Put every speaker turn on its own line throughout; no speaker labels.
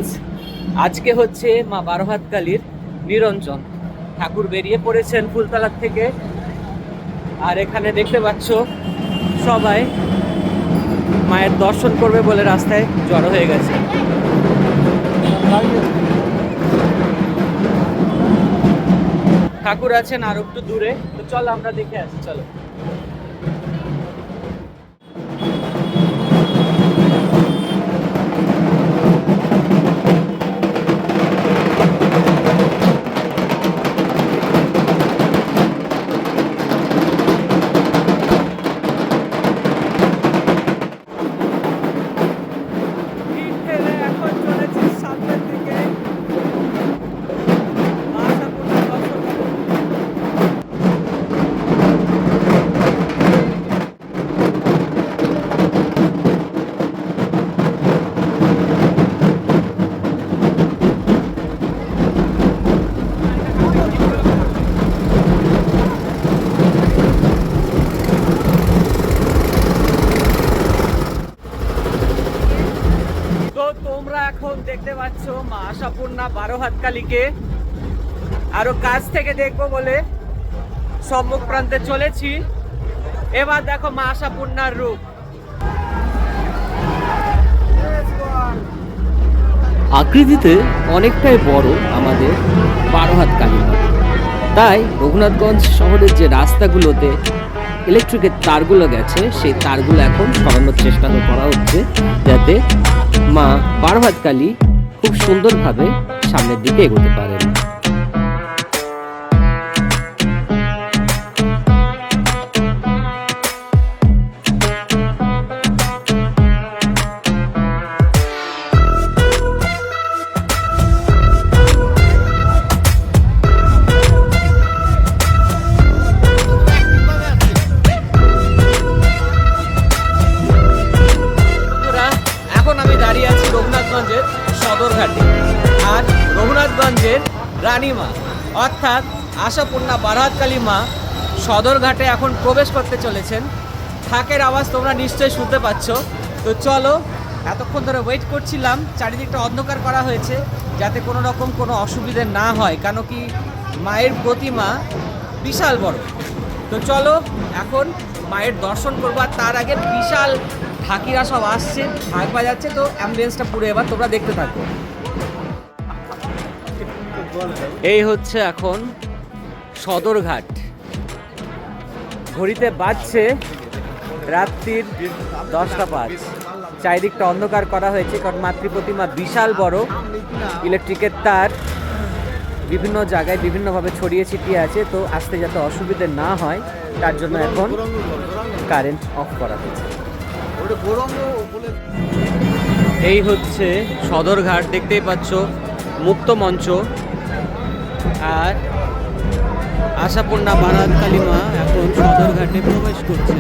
Friends, আজকে হচ্ছে মা বারোহাত কালীর নিরঞ্জন। ঠাকুর বেরিয়ে পড়েছেন ফুলতলার থেকে, আর এখানে দেখতে পাচ্ছ সবাই মায়ের দর্শন করবে বলে রাস্তায় জড়ো হয়ে গেছে। ঠাকুর আছেন আর একটু দূরে, তো চলো আমরা দেখে আসি। চলো। তোমরা এখন দেখতে পাচ্ছ মা আশাপূর্ণা বারোহাত কালীকে আরো কাছ থেকে দেখবো বলে সম্মুখ প্রান্তে চলেছি। এবার দেখো মা আশাপূর্ণার রূপ।
আকৃতিতে অনেকটাই বড় আমাদের বারোহাত কালী মা। তাই রঘুনাথগঞ্জ শহরের যে রাস্তাগুলোতে ইলেকট্রিকের তারগুলো গেছে, সেই তারগুলো এখন সরানোর চেষ্টা করা হচ্ছে, যাতে মা বারোহাত কালী খুব সুন্দরভাবে সামনের দিকে এগোতে পারেন।
রঘুনাথগঞ্জের সদরঘাটে, আর রঘুনাথগঞ্জের রানীমা অর্থাৎ আশাপূর্ণা বারোহাত কালী মা সদরঘাটে এখন প্রবেশ করতে চলেছেন। ঢাকের আওয়াজ তোমরা নিশ্চয়ই শুনতে পাচ্ছ। তো চলো, এতক্ষণ ধরে ওয়েট করছিলাম, চারিদিকটা অন্ধকার করা হয়েছে যাতে কোনো রকম কোনো অসুবিধে না হয়, কেন কি মায়ের প্রতিমা বিশাল বড়। তো চলো এখন মায়ের দর্শন করবো, আর তার আগে বিশাল ঢাকিরা সব আসছে, ঢাক বাজাচ্ছে, তো অ্যাম্বুলেন্সটা পুরো এবার তোমরা দেখতে থাকো। এই হচ্ছে এখন সদরঘাট, ঘড়িতে বাজছে রাত্রির 10:05। চারিদিকটা অন্ধকার করা হয়েছে কারণ মাতৃ প্রতিমা বিশাল বড়, ইলেকট্রিকের তার বিভিন্ন জায়গায় বিভিন্নভাবে ছড়িয়ে ছিটিয়ে আছে, তো আসতে যাতে অসুবিধে না হয় তার জন্য এখন কারেন্ট অফ করা হয়েছে। এই হচ্ছে সদরঘাট, দেখতেই পাচ্ছ মুক্ত মঞ্চ, আর আশাপূর্ণা বারোহাত কালী মা এখন সদরঘাটে প্রবেশ করছে।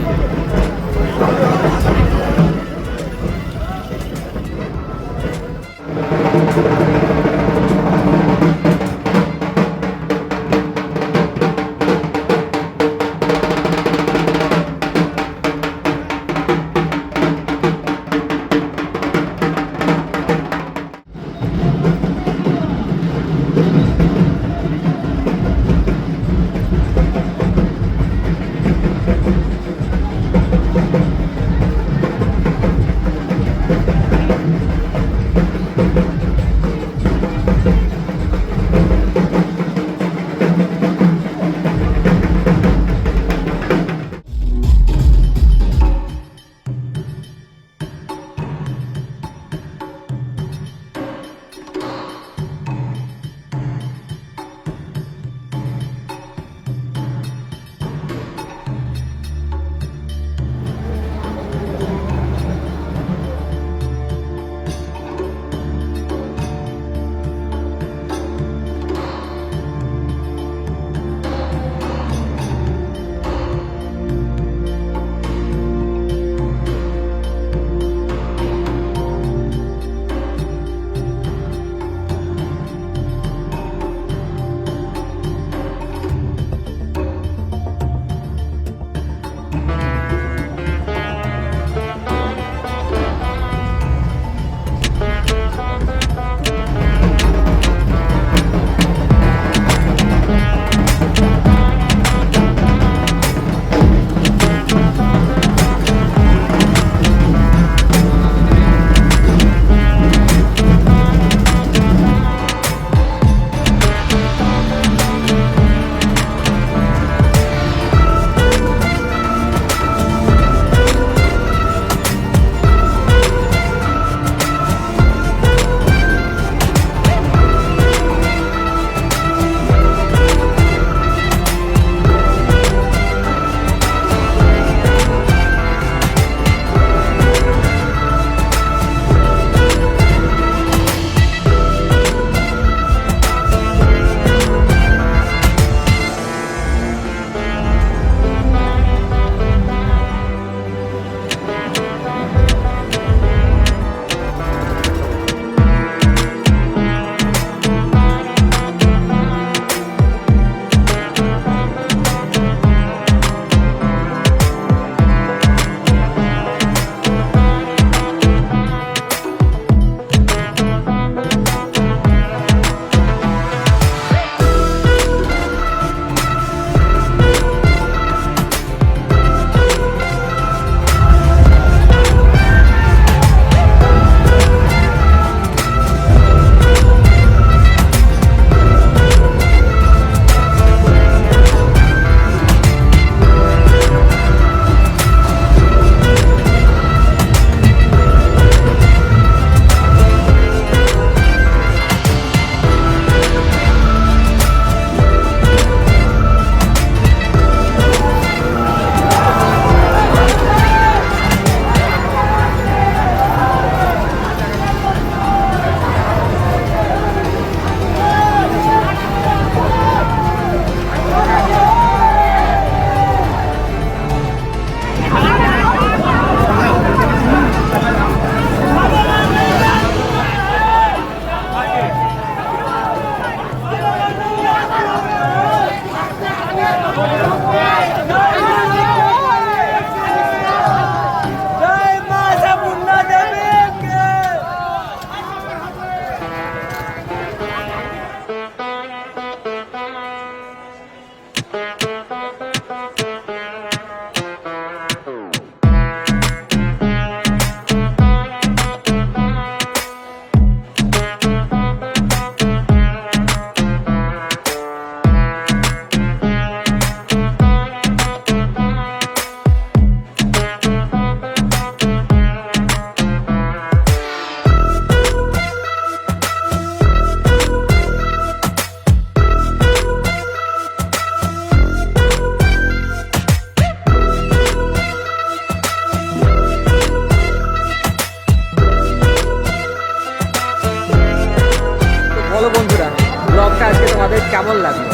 কেমন লাগলো।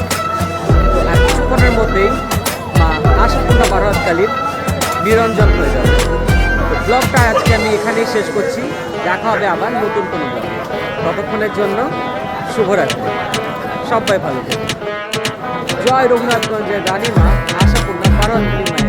আর কিছুক্ষণের মধ্যেই মা আশাপূর্ণা বারহাতকালীর নিরঞ্জন হয়ে যাবে। তো ব্লগটা আজকে আমি এখানেই শেষ করছি। দেখা হবে আবার নতুন কোনো ব্লগে। ততক্ষণের জন্য শুভরাত্রি, সবাই ভালো থাকুন। জয় রঘুনাথগঞ্জের রানীমা আশাপূর্ণা বারহাতকালী মায়ের।